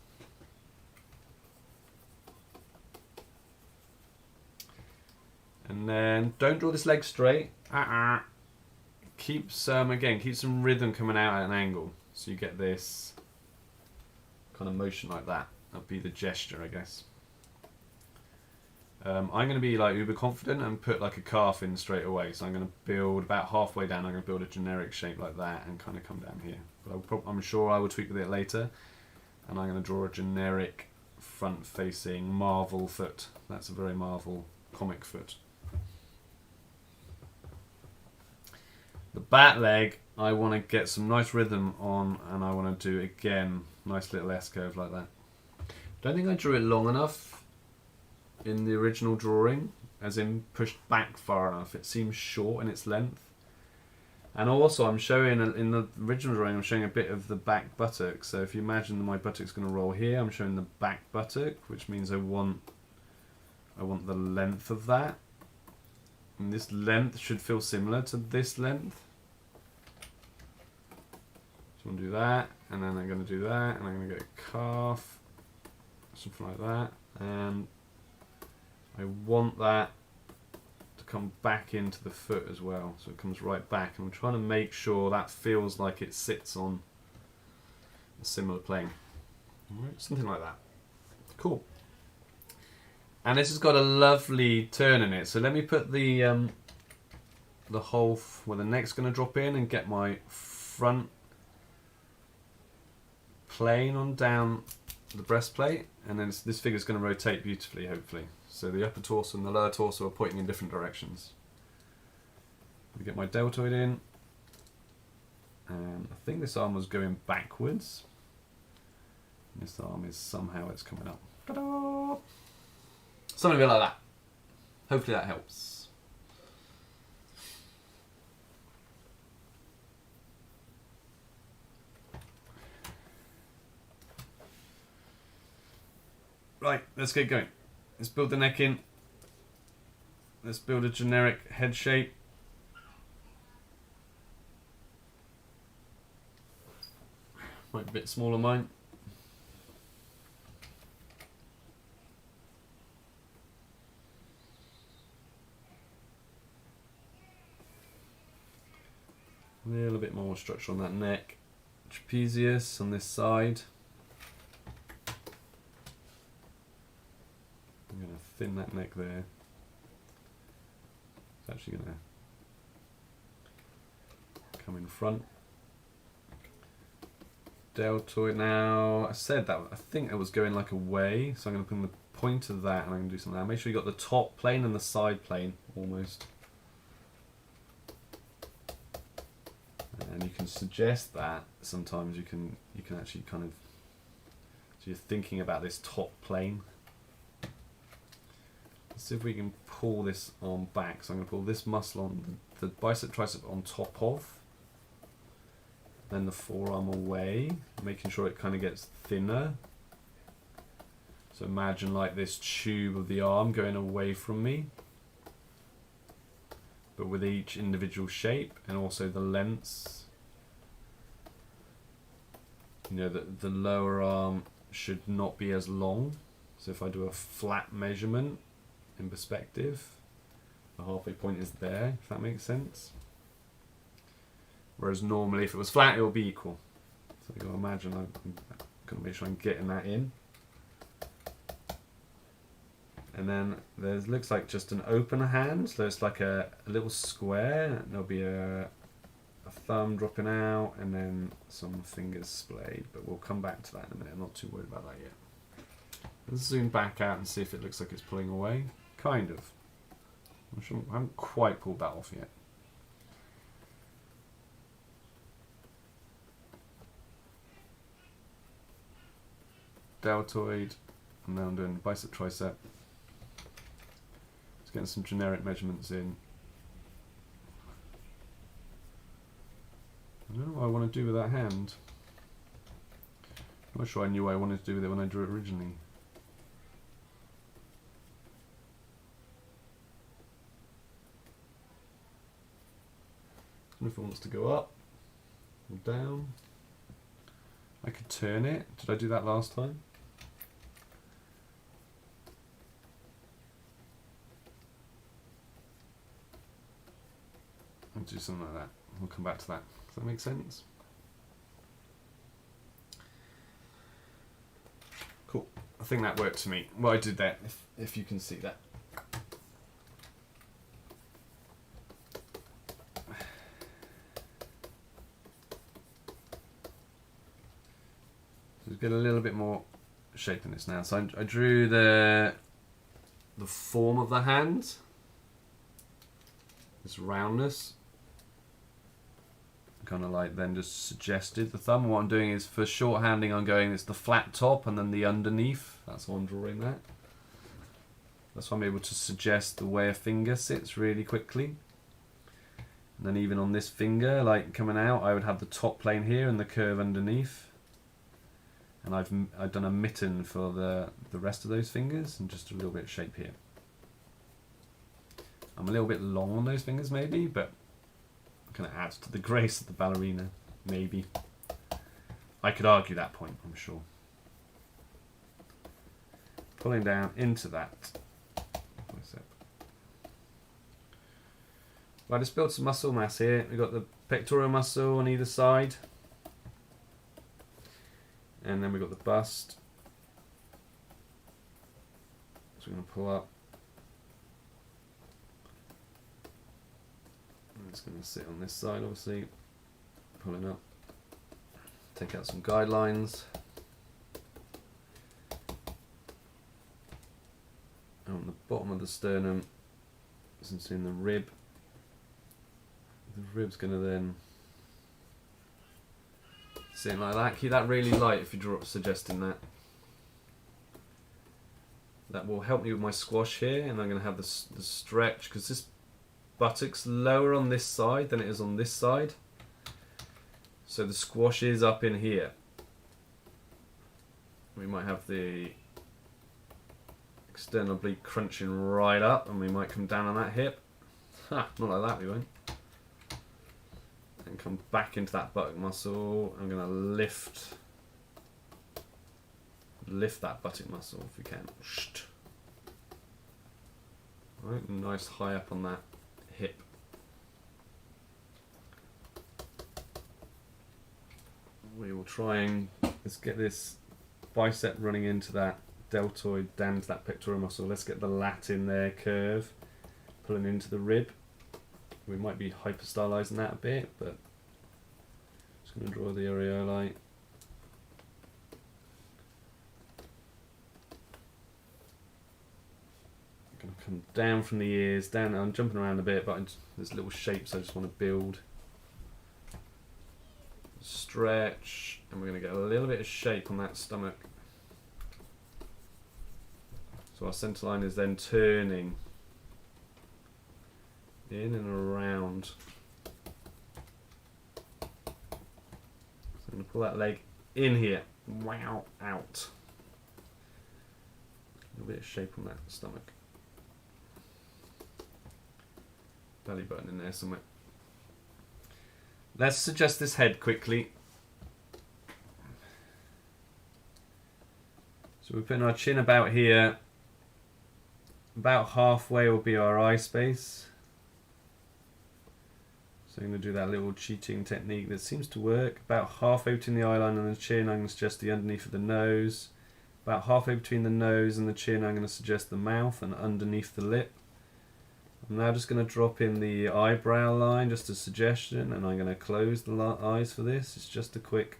And then don't draw this leg straight. Keep some rhythm coming out at an angle. So you get this kind of motion like that. That'll be the gesture, I guess. I'm going to be like uber confident and put like a calf in straight away. So I'm going to build about halfway down. I'm going to build a generic shape like that and kind of come down here. But I'm sure I will tweak with it later. And I'm going to draw a generic front-facing Marvel foot. That's a very Marvel comic foot. The back leg, I want to get some nice rhythm on, and I want to do again nice little S-curve like that. Don't think I drew it long enough in the original drawing, as in pushed back far enough. It seems short in its length. And also I'm showing, in the original drawing, I'm showing a bit of the back buttock. So if you imagine that my buttock's going to roll here, I'm showing the back buttock, which means I want the length of that. And this length should feel similar to this length. So I'm going to do that, and then I'm going to do that, and I'm going to get a calf, something like that. And I want that to come back into the foot as well, so it comes right back. And I'm trying to make sure that feels like it sits on a similar plane. Something like that. Cool. And this has got a lovely turn in it. So let me put the hole where the neck's going to drop in and get my front plane on down the breastplate. And then this figure's going to rotate beautifully, hopefully. So the upper torso and the lower torso are pointing in different directions. Let me get my deltoid in. And I think this arm was going backwards. And this arm is somehow it's coming up. Ta-da! Something a bit like that. Hopefully that helps. Right, let's get going. Let's build the neck in. Let's build a generic head shape. Might be a bit smaller mine. A little bit more structure on that neck. Trapezius on this side. I'm going to thin that neck there. It's actually going to come in front. Deltoid now. I said that, I think it was going like away, so I'm going to put in the point of that and I'm going to do something like that. Make sure you got the top plane and the side plane almost. And you can suggest that sometimes you can actually kind of, so you're thinking about this top plane. Let's see if we can pull this arm back. So I'm going to pull this muscle on the bicep tricep on top of, then the forearm away, making sure it kind of gets thinner. So imagine like this tube of the arm going away from me, but with each individual shape and also the lengths. You know that the lower arm should not be as long. So if I do a flat measurement in perspective, the halfway point is there, if that makes sense. Whereas normally if it was flat, it will be equal. So you've got to imagine I'm going to make sure I'm getting that in. And then there looks like just an open hand, so it's like a little square, and there'll be a thumb dropping out, and then some fingers splayed, but we'll come back to that in a minute. I'm not too worried about that yet. Let's zoom back out and see if it looks like it's pulling away. Kind of. I haven't quite pulled that off yet. Deltoid, and now I'm doing bicep tricep. Just getting some generic measurements in. I don't know what I want to do with that hand. I'm not sure I knew what I wanted to do with it when I drew it originally. And if it wants to go up or down, I could turn it. Did I do that last time? I'll do something like that. We'll come back to that. Does that make sense? Cool. I think that worked for me. Well, I did that, if you can see that. So get a little bit more shape in this now. So I drew the form of the hand, this roundness. Kind of like then just suggested the thumb. What I'm doing is for shorthanding, I'm going, it's the flat top and then the underneath. That's why I'm drawing that. That's why I'm able to suggest the way a finger sits really quickly. And then even on this finger, like coming out, I would have the top plane here and the curve underneath. And I've done a mitten for the rest of those fingers and just a little bit of shape here. I'm a little bit long on those fingers maybe, but kind of adds to the grace of the ballerina, maybe. I could argue that point, I'm sure. Pulling down into that. Right, let's build some muscle mass here. We've got the pectoral muscle on either side. And then we've got the bust. So we're going to pull up. It's going to sit on this side, obviously, pulling up. Take out some guidelines. And on the bottom of the sternum, since in the rib, the rib's going to then sit like that. Keep that really light if you're suggesting that. That will help me with my squash here, and I'm going to have the stretch, because this buttock's lower on this side than it is on this side, so the squash is up in here. We might have the External oblique crunching right up, and we might come down on that hip. Ha, not like that, we won't. And come back into that buttock muscle. I'm going to lift that buttock muscle if we can. Right, nice high up on that hip. We will try and let's get this bicep running into that deltoid, down to that pectoral muscle. Let's get the lat in there, curve, pulling into the rib. We might be hyper stylizing that a bit, but just going to draw the areolae. Going to come down from the ears, down. I'm jumping around a bit, but there's little shapes I just want to build. Stretch, and we're going to get a little bit of shape on that stomach. So our centre line is then turning in and around. So I'm going to pull that leg in here, wow, out. A little bit of shape on that stomach. Belly button in there somewhere. Let's adjust this head quickly. So we're putting our chin about here. About halfway will be our eye space. So I'm going to do that little cheating technique that seems to work. About halfway between the eyeline and the chin, I'm going to suggest the underneath of the nose. About halfway between the nose and the chin, I'm going to suggest the mouth and underneath the lip. I'm now just going to drop in the eyebrow line, just a suggestion, and I'm going to close the eyes for this. It's just a quick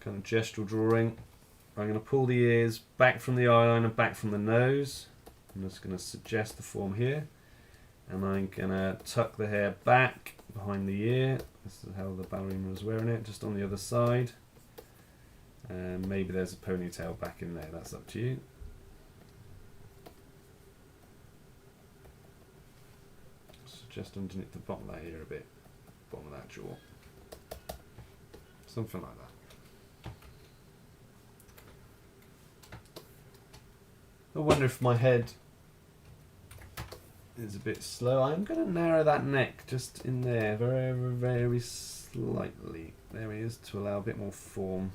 kind of gestural drawing. I'm going to pull the ears back from the eyeline and back from the nose. I'm just going to suggest the form here. And I'm going to tuck the hair back behind the ear. This is how the ballerina was wearing it, just on the other side. And maybe there's a ponytail back in there, that's up to you. Just underneath the bottom of that ear a bit, bottom of that jaw. Something like that. I wonder if my head is a bit slow. I'm going to narrow that neck just in there, very, very slightly. There he is, to allow a bit more form.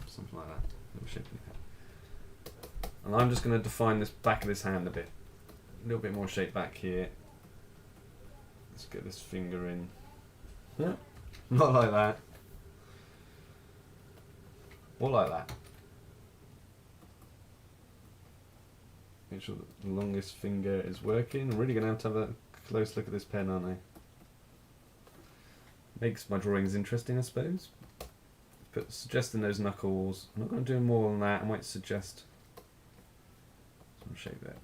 Something like that. Little shape in the head. And I'm just going to define this back of this hand a bit. A little bit more shape back here. Let's get this finger in. Yeah, not like that. Or like that. Make sure that the longest finger is working. I'm really going to have a close look at this pen, aren't I? Makes my drawings interesting, I suppose. But suggesting those knuckles. I'm not going to do more than that. I might suggest some shape there.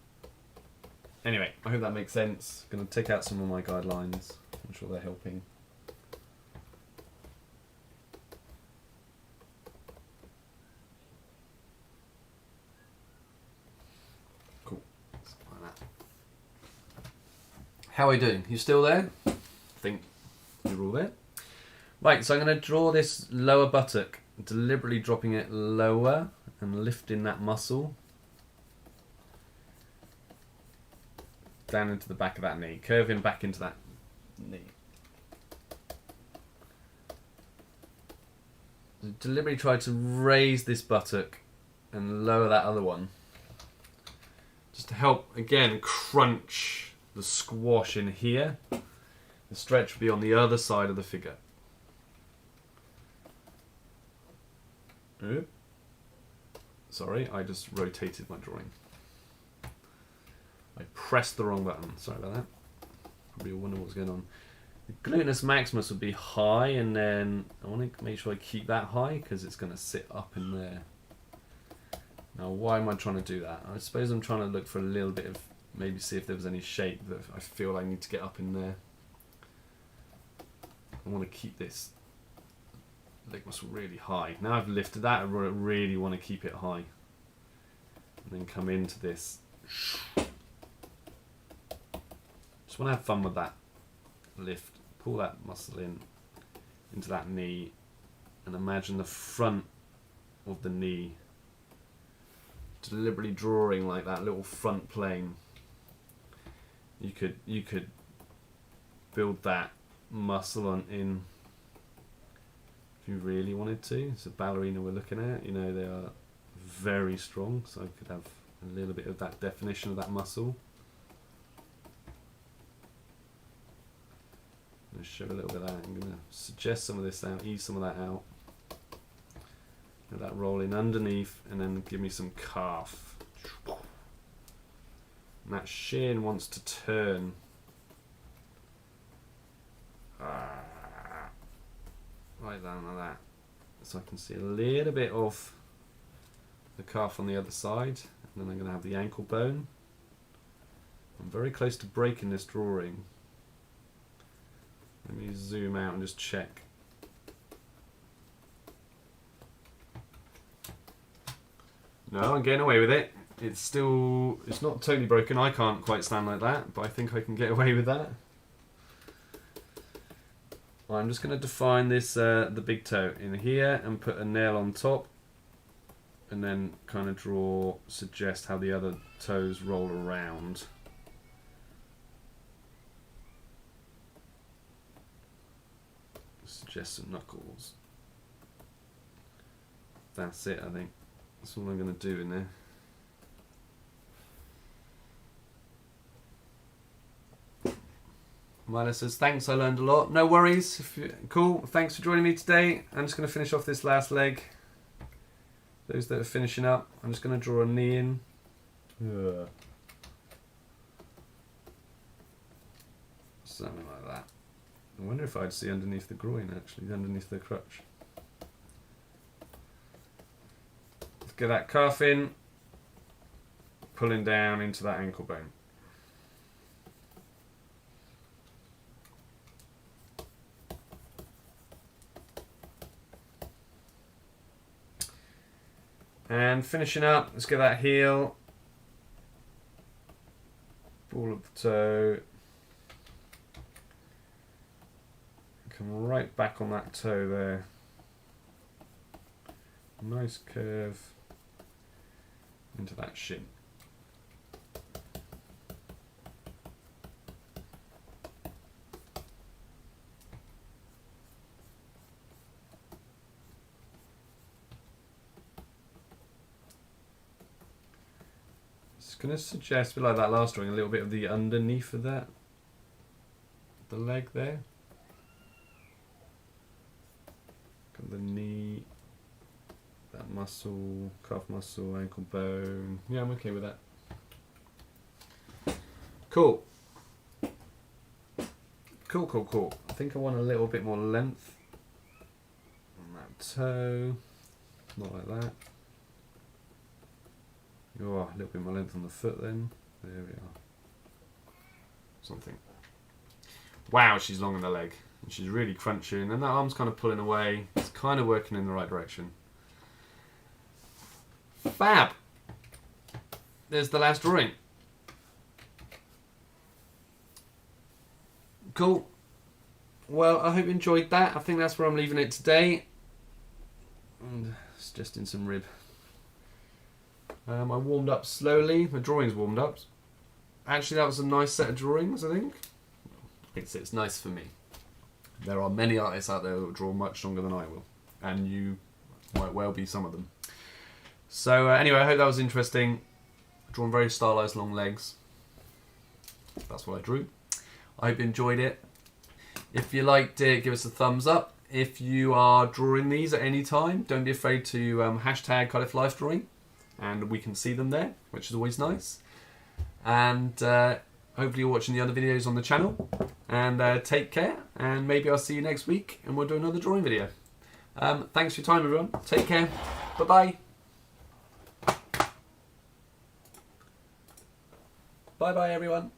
Anyway, I hope that makes sense. I'm going to take out some of my guidelines. I'm sure they're helping. Cool. Something like that. How are we doing? You still there? I think you're all there. Right, so I'm going to draw this lower buttock, deliberately dropping it lower and lifting that muscle down into the back of that knee, curving back into that knee. So deliberately try to raise this buttock and lower that other one, just to help, again, crunch the squash in here. The stretch will be on the other side of the figure. Oops. Sorry, I just rotated my drawing. I pressed the wrong button. Sorry about that. Probably wonder what's going on. The gluteus maximus would be high, and then I want to make sure I keep that high because it's going to sit up in there. Now, why am I trying to do that? I suppose I'm trying to look for a little bit of, maybe see if there was any shape that I feel I need to get up in there. I want to keep this leg muscle really high. Now I've lifted that, I really want to keep it high. And then come into this. Just want to have fun with that lift. Pull that muscle in into that knee, and imagine the front of the knee deliberately drawing like that little front plane. You could build that muscle in if you really wanted to. It's a ballerina we're looking at. You know, they are very strong, so I could have a little bit of that definition of that muscle. I'm going to show a little bit of that. I'm going to suggest some of this out, ease some of that out. Let that roll in underneath, and then give me some calf. And that shin wants to turn. Right down like that. So I can see a little bit of the calf on the other side. And then I'm going to have the ankle bone. I'm very close to breaking this drawing. Let me zoom out and just check. No, I'm getting away with it. It's not totally broken. I can't quite stand like that, but I think I can get away with that. I'm just going to define this, the big toe in here, and put a nail on top, and then kind of suggest how the other toes roll around. Suggest some knuckles. That's it, I think. That's all I'm going to do in there. Milo says, thanks, I learned a lot. No worries. Cool. Thanks for joining me today. I'm just going to finish off this last leg. Those that are finishing up, I'm just going to draw a knee in. Something like that. I wonder if I'd see underneath the groin, actually, underneath the crutch. Let's get that calf in, pulling down into that ankle bone. And finishing up, let's get that heel, ball of the toe, come right back on that toe there. Nice curve into that shin. Going to suggest, a bit like that last drawing, a little bit of the underneath of that, the leg there. Got the knee, that muscle, calf muscle, ankle bone. Yeah, I'm okay with that. Cool. Cool. I think I want a little bit more length on that toe. Not like that. Oh, a little bit more length on the foot then. There we are. Something. Wow, she's long in the leg. And she's really crunching. And that arm's kind of pulling away. It's kind of working in the right direction. Fab! There's the last drawing. Cool. Well, I hope you enjoyed that. I think that's where I'm leaving it today. And it's just in some rib. I warmed up slowly. My drawings warmed up. Actually, that was a nice set of drawings, I think. It's nice for me. There are many artists out there that will draw much longer than I will. And you might well be some of them. So anyway, I hope that was interesting. Drawn very stylized long legs. That's what I drew. I hope you enjoyed it. If you liked it, give us a thumbs up. If you are drawing these at any time, don't be afraid to hashtag Cardiff Life Drawing. And we can see them there, which is always nice. And hopefully you're watching the other videos on the channel. And take care, and maybe I'll see you next week, and we'll do another drawing video. Thanks for your time, everyone. Take care. Bye-bye. Bye-bye, everyone.